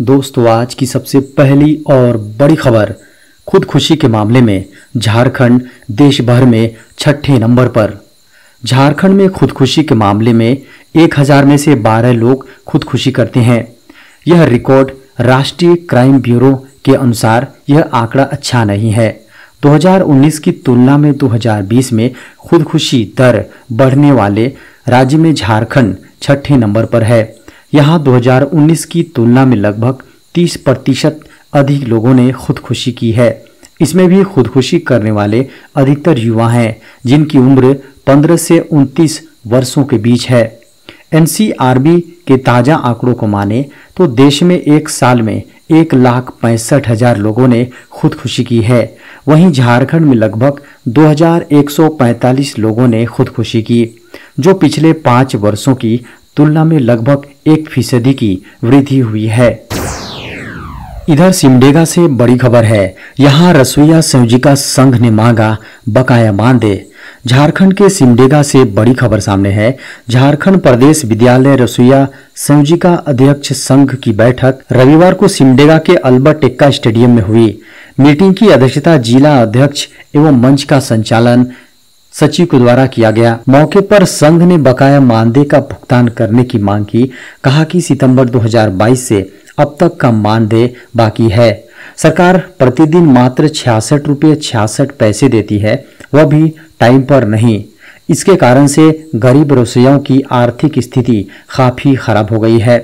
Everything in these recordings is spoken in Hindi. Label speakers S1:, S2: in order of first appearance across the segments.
S1: दोस्तों, आज की सबसे पहली और बड़ी खबर, खुदकुशी के मामले में झारखंड देश भर में 6ठे नंबर पर। झारखंड में खुदकुशी के मामले में 1000 में से 12 लोग खुदकुशी करते हैं। यह रिकॉर्ड राष्ट्रीय क्राइम ब्यूरो के अनुसार यह आंकड़ा अच्छा नहीं है। 2019 की तुलना में 2020 में खुदकुशी दर बढ़ने वाले राज्य में झारखंड 6ठे नंबर पर है। यहाँ 2019 की तुलना में लगभग 30% अधिक लोगों ने खुदकुशी की है। इसमें भी खुदकुशी करने वाले अधिकतर युवा हैं, जिनकी उम्र 15 से 29 वर्षों के बीच है। एनसीआरबी के ताजा आंकड़ों को माने तो देश में एक साल में 1,65,000 लोगों ने खुदकुशी की है। वहीं झारखंड में लगभग 2,145 लोगों ने खुदकुशी की, जो पिछले 5 वर्षों की तुलना में लगभग 1% की वृद्धि हुई है। इधर सिमडेगा से बड़ी खबर है। यहाँ रसोइया संयोजिका संघ ने मांगा बकाया मानदेय। झारखंड के सिमडेगा से बड़ी खबर सामने है। झारखंड प्रदेश विद्यालय रसोइया संयोजिका अध्यक्ष संघ की बैठक रविवार को सिमडेगा के अल्बर्ट एक्का स्टेडियम में हुई। मीटिंग की अध्यक्षता जिला अध्यक्ष एवं मंच का संचालन सचिव के द्वारा किया गया। मौके पर संघ ने बकाया मानदेय का भुगतान करने की मांग की। कहा कि सितंबर 2022 से अब तक का मानदेय बाकी है। सरकार प्रतिदिन मात्र 66 रुपये 66 पैसे देती है, वह भी टाइम पर नहीं। इसके कारण से गरीब रसोइयों की आर्थिक स्थिति काफी खराब हो गई है।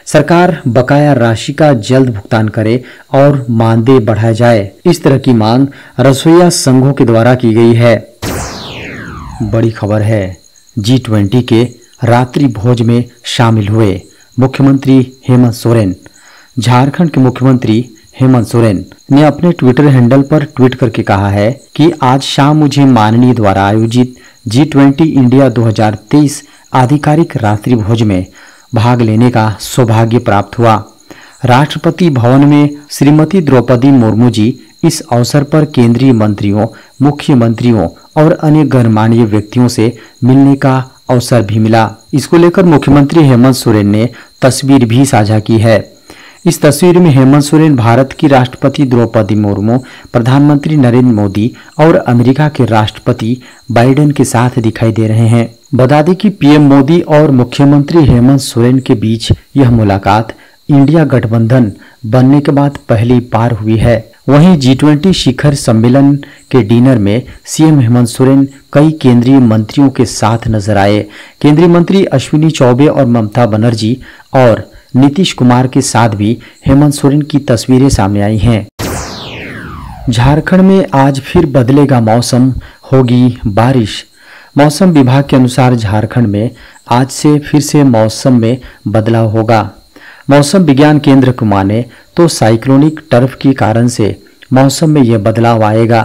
S1: सरकार बकाया राशि का जल्द भुगतान करे और मानदेय बढ़ाया जाए, इस तरह की मांग रसोइया संघों के द्वारा की गई है। बड़ी खबर है। G20 के रात्रि भोज में शामिल हुए मुख्यमंत्री हेमंत सोरेन। झारखंड के मुख्यमंत्री हेमंत सोरेन ने अपने ट्विटर हैंडल पर ट्वीट करके कहा है कि आज शाम मुझे माननीय द्वारा आयोजित G20 इंडिया 2023 आधिकारिक रात्रि भोज में भाग लेने का सौभाग्य प्राप्त हुआ। राष्ट्रपति भवन में श्रीमती द्रौपदी मुर्मू जी इस अवसर पर केंद्रीय मंत्रियों, मुख्यमंत्रियों और अन्य गणमान्य व्यक्तियों से मिलने का अवसर भी मिला। इसको लेकर मुख्यमंत्री हेमंत सोरेन ने तस्वीर भी साझा की है। इस तस्वीर में हेमंत सोरेन भारत की राष्ट्रपति द्रौपदी मुर्मू, प्रधानमंत्री नरेंद्र मोदी और अमेरिका के राष्ट्रपति बाइडेन के साथ दिखाई दे रहे हैं। बता दें कि पीएम मोदी और मुख्यमंत्री हेमंत सोरेन के बीच यह मुलाकात इंडिया गठबंधन बनने के बाद पहली बार हुई है। वहीं G20 शिखर सम्मेलन के डिनर में सीएम हेमंत सोरेन कई केंद्रीय मंत्रियों के साथ नजर आए। केंद्रीय मंत्री अश्विनी चौबे और ममता बनर्जी और नीतीश कुमार के साथ भी हेमंत सोरेन की तस्वीरें सामने आई हैं। झारखंड में आज फिर बदलेगा मौसम, होगी बारिश। मौसम विभाग के अनुसार झारखंड में आज से फिर से मौसम में बदलाव होगा। मौसम विज्ञान केंद्र को माने तो साइक्लोनिक टर्फ के कारण से मौसम में यह बदलाव आएगा।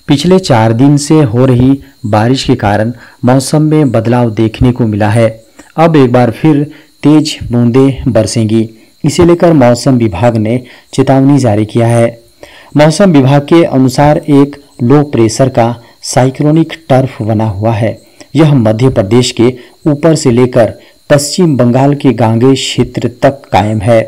S1: पिछले 4 दिन से हो रही बारिश के कारण मौसम में बदलाव देखने को मिला है। अब एक बार फिर तेज बूंदें बरसेंगी। इसे लेकर मौसम विभाग ने चेतावनी जारी किया है। मौसम विभाग के अनुसार एक लो प्रेशर का साइक्लोनिक टर्फ बना हुआ है। यह मध्य प्रदेश के ऊपर से लेकर पश्चिम बंगाल के गांगे क्षेत्र तक कायम है।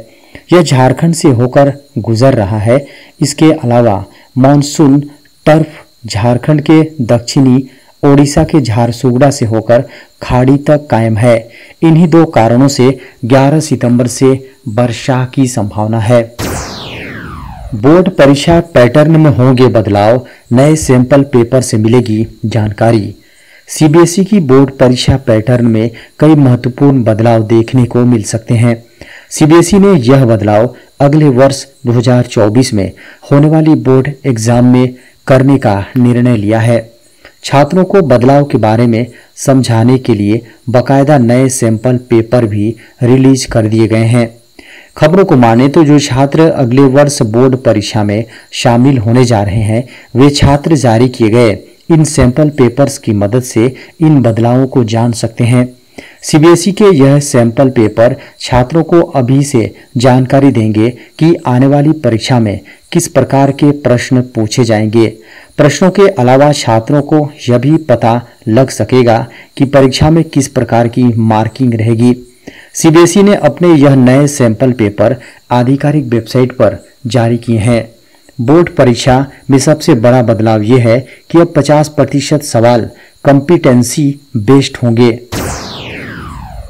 S1: यह झारखंड से होकर गुजर रहा है। इसके अलावा मानसून टर्फ झारखंड के दक्षिणी ओडिशा के झारसुगुड़ा से होकर खाड़ी तक कायम है। इन्हीं 2 कारणों से 11 सितंबर से वर्षा की संभावना है। बोर्ड परीक्षा पैटर्न में होंगे बदलाव, नए सैंपल पेपर से मिलेगी जानकारी। सीबीएसई की बोर्ड परीक्षा पैटर्न में कई महत्वपूर्ण बदलाव देखने को मिल सकते हैं। सीबीएसई ने यह बदलाव अगले वर्ष 2024 में होने वाली बोर्ड एग्जाम में करने का निर्णय लिया है। छात्रों को बदलाव के बारे में समझाने के लिए बाकायदा नए सैंपल पेपर भी रिलीज कर दिए गए हैं। खबरों को माने तो जो छात्र अगले वर्ष बोर्ड परीक्षा में शामिल होने जा रहे हैं, वे छात्र जारी किए गए इन सैंपल पेपर्स की मदद से इन बदलावों को जान सकते हैं। सीबीएसई के यह सैंपल पेपर छात्रों को अभी से जानकारी देंगे कि आने वाली परीक्षा में किस प्रकार के प्रश्न पूछे जाएंगे। प्रश्नों के अलावा छात्रों को यह भी पता लग सकेगा कि परीक्षा में किस प्रकार की मार्किंग रहेगी। सीबीएसई ने अपने यह नए सैंपल पेपर आधिकारिक वेबसाइट पर जारी किए हैं। बोर्ड परीक्षा में सबसे बड़ा बदलाव यह है कि अब 50% सवाल कॉम्पिटेंसी बेस्ड होंगे।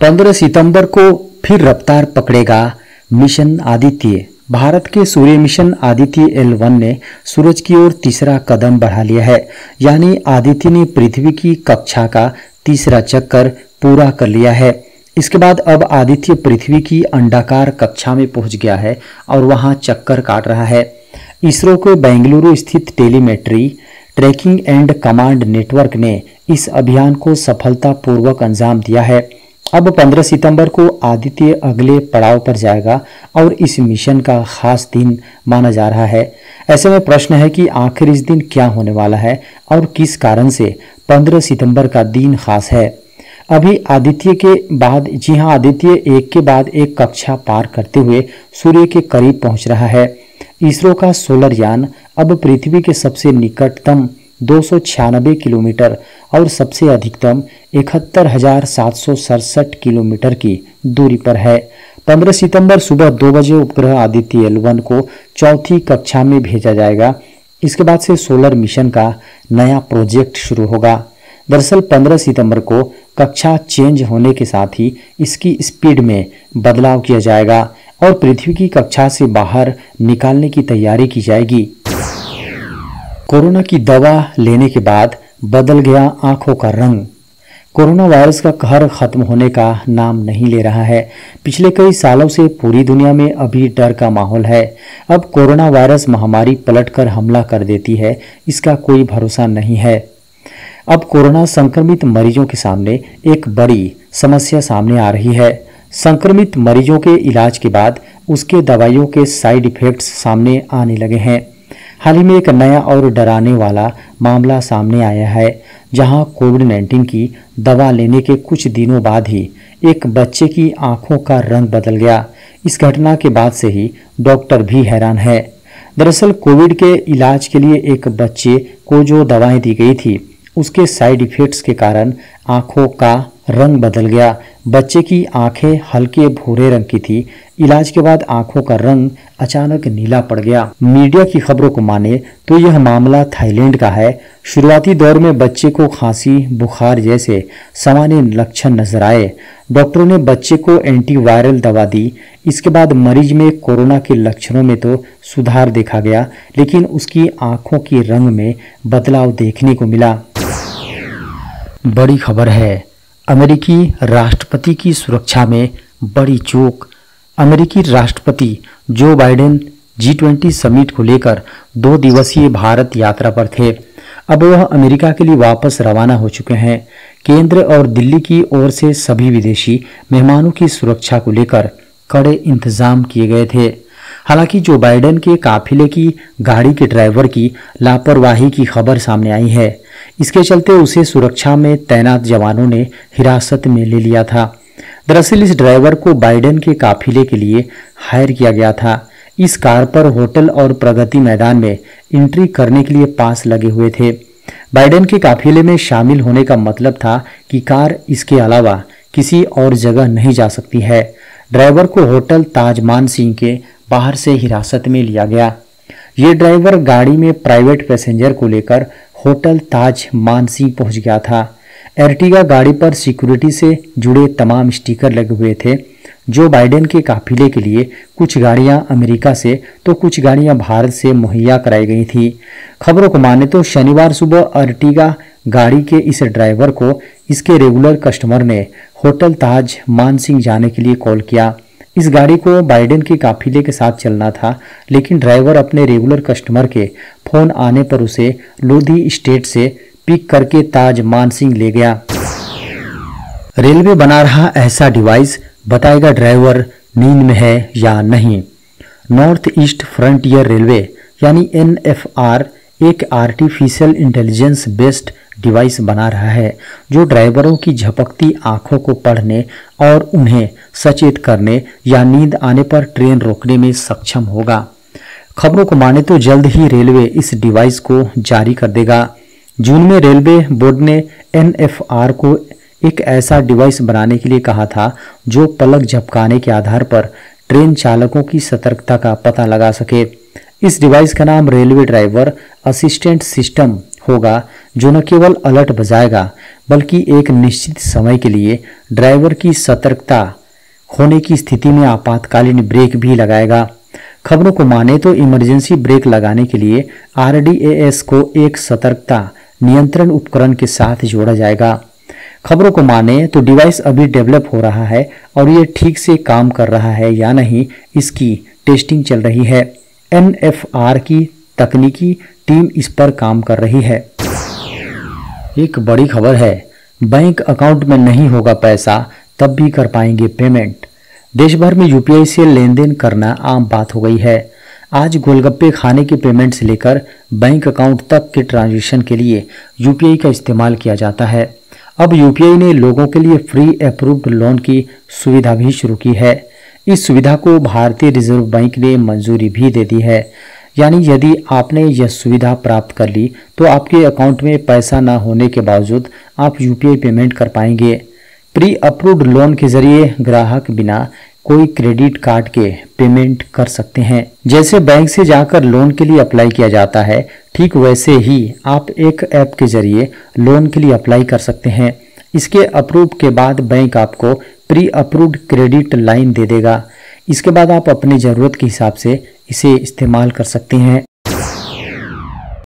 S1: 15 सितंबर को फिर रफ्तार पकड़ेगा मिशन आदित्य। भारत के सूर्य मिशन आदित्य L1 ने सूरज की ओर तीसरा कदम बढ़ा लिया है, यानी आदित्य ने पृथ्वी की कक्षा का तीसरा चक्कर पूरा कर लिया है। इसके बाद अब आदित्य पृथ्वी की अंडाकार कक्षा में पहुंच गया है और वहां चक्कर काट रहा है। इसरो के बेंगलुरु स्थित telemetry tracking and command network ने इस अभियान को सफलतापूर्वक अंजाम दिया है। अब 15 सितंबर को आदित्य अगले पड़ाव पर जाएगा और इस मिशन का खास दिन माना जा रहा है। ऐसे में प्रश्न है कि आखिर इस दिन क्या होने वाला है और किस कारण से 15 सितंबर का दिन खास है। अभी आदित्य के बाद आदित्य एक के बाद एक कक्षा पार करते हुए सूर्य के करीब पहुंच रहा है। इसरो का सोलर यान अब पृथ्वी के सबसे निकटतम 296 किलोमीटर और सबसे अधिकतम 71,767 किलोमीटर की दूरी पर है। 15 सितंबर सुबह 2 बजे उपग्रह आदित्य L1 को चौथी कक्षा में भेजा जाएगा। इसके बाद से सोलर मिशन का नया प्रोजेक्ट शुरू होगा। दरअसल 15 सितंबर को कक्षा चेंज होने के साथ ही इसकी स्पीड में बदलाव किया जाएगा और पृथ्वी की कक्षा से बाहर निकालने की तैयारी की जाएगी। कोरोना की दवा लेने के बाद बदल गया आंखों का रंग। कोरोना वायरस का कहर खत्म होने का नाम नहीं ले रहा है। पिछले कई सालों से पूरी दुनिया में अभी डर का माहौल है। अब कोरोना वायरस महामारी पलटकर हमला कर देती है, इसका कोई भरोसा नहीं है। अब कोरोना संक्रमित मरीजों के सामने एक बड़ी समस्या सामने आ रही है। संक्रमित मरीजों के इलाज के बाद उसके दवाइयों के साइड इफेक्ट्स सामने आने लगे हैं। हाल ही में एक नया और डराने वाला मामला सामने आया है, जहां कोविड-19 की दवा लेने के कुछ दिनों बाद ही एक बच्चे की आंखों का रंग बदल गया। इस घटना के बाद से ही डॉक्टर भी हैरान है। दरअसल कोविड के इलाज के लिए एक बच्चे को जो दवाएं दी गई थी, उसके साइड इफेक्ट्स के कारण आंखों का रंग बदल गया। बच्चे की आंखें हल्के भूरे रंग की थी। इलाज के बाद आंखों का रंग अचानक नीला पड़ गया। मीडिया की खबरों को माने तो यह मामला थाईलैंड का है। शुरुआती दौर में बच्चे को खांसी, बुखार जैसे सामान्य लक्षण नजर आए। डॉक्टरों ने बच्चे को एंटीवायरल दवा दी। इसके बाद मरीज में कोरोना के लक्षणों में तो सुधार देखा गया, लेकिन उसकी आंखों के रंग में बदलाव देखने को मिला। बड़ी खबर है, अमेरिकी राष्ट्रपति की सुरक्षा में बड़ी चूक। अमेरिकी राष्ट्रपति जो बाइडेन G20 समिट को लेकर 2 दिवसीय भारत यात्रा पर थे। अब वह अमेरिका के लिए वापस रवाना हो चुके हैं। केंद्र और दिल्ली की ओर से सभी विदेशी मेहमानों की सुरक्षा को लेकर कड़े इंतजाम किए गए थे। हालांकि जो बाइडेन के काफिले की गाड़ी के ड्राइवर की लापरवाही की खबर सामने आई है। इसके चलते उसे सुरक्षा में तैनात जवानों ने हिरासत में ले लिया था। दरअसल इस ड्राइवर को बाइडेन के काफिले के लिए हायर किया गया था। इस कार पर होटल और प्रगति मैदान में एंट्री करने के लिए पास लगे हुए थे। बाइडेन के काफिले में शामिल होने का मतलब था कि कार इसके अलावा किसी और जगह नहीं जा सकती है। ड्राइवर को होटल ताज मान सिंह के बाहर से हिरासत में लिया गया। ये ड्राइवर गाड़ी में प्राइवेट पैसेंजर को लेकर होटल ताज मान सिंह पहुंच गया था। एर्टिगा गाड़ी पर सिक्योरिटी से जुड़े तमाम स्टिकर लगे हुए थे। जो बाइडेन के काफिले के लिए कुछ गाड़ियां अमेरिका से तो कुछ गाड़ियां भारत से मुहैया कराई गई थी। खबरों को माने तो शनिवार सुबह अर्टिगा गाड़ी के इस ड्राइवर को इसके रेगुलर कस्टमर ने होटल ताज मान सिंह जाने के लिए कॉल किया। इस गाड़ी को बाइडेन के काफिले के साथ चलना था, लेकिन ड्राइवर अपने रेगुलर कस्टमर के फोन आने पर उसे लोधी स्टेट से पिक करके ताज मान सिंह ले गया। रेलवे बना रहा ऐसा डिवाइस, बताएगा ड्राइवर नींद में है या नहीं। नॉर्थ ईस्ट फ्रंटियर रेलवे यानी NFR एक आर्टिफिशियल इंटेलिजेंस बेस्ड डिवाइस बना रहा है, जो ड्राइवरों की झपकती आंखों को पढ़ने और उन्हें सचेत करने या नींद आने पर ट्रेन रोकने में सक्षम होगा। खबरों को माने तो जल्द ही रेलवे इस डिवाइस को जारी कर देगा। जून में रेलवे बोर्ड ने NFR को एक ऐसा डिवाइस बनाने के लिए कहा था जो पलक झपकाने के आधार पर ट्रेन चालकों की सतर्कता का पता लगा सके। इस डिवाइस का नाम रेलवे ड्राइवर असिस्टेंट सिस्टम होगा, जो न केवल अलर्ट बजाएगा बल्कि एक निश्चित समय के लिए ड्राइवर की सतर्कता होने की स्थिति में आपातकालीन ब्रेक भी लगाएगा। खबरों को माने तो इमरजेंसी ब्रेक लगाने के लिए RDAS को एक सतर्कता नियंत्रण उपकरण के साथ जोड़ा जाएगा। खबरों को माने तो डिवाइस अभी डेवलप हो रहा है और ये ठीक से काम कर रहा है या नहीं, इसकी टेस्टिंग चल रही है। NFR की तकनीकी टीम इस पर काम कर रही है। एक बड़ी खबर है, बैंक अकाउंट में नहीं होगा पैसा तब भी कर पाएंगे पेमेंट। देश भर में UPI से लेन देन करना आम बात हो गई है। आज गोलगप्पे खाने के पेमेंट से लेकर बैंक अकाउंट तक के ट्रांजैक्शन के लिए UPI का इस्तेमाल किया जाता है। अब UPI ने लोगों के लिए फ्री अप्रूव्ड लोन की सुविधा भी शुरू की है। इस सुविधा को भारतीय रिजर्व बैंक ने मंजूरी भी दे दी है। यानी यदि आपने यह सुविधा प्राप्त कर ली तो आपके अकाउंट में पैसा न होने के बावजूद आप UPI पेमेंट कर पाएंगे। प्री अप्रूव्ड लोन के जरिए ग्राहक बिना कोई क्रेडिट कार्ड के पेमेंट कर सकते हैं। जैसे बैंक से जाकर लोन के लिए अप्लाई किया जाता है, ठीक वैसे ही आप एक ऐप के जरिए लोन के लिए अप्लाई कर सकते हैं। इसके अप्रूव के बाद बैंक आपको प्री अप्रूव्ड क्रेडिट लाइन दे देगा। इसके बाद आप अपनी ज़रूरत के हिसाब से इसे इस्तेमाल कर सकते हैं।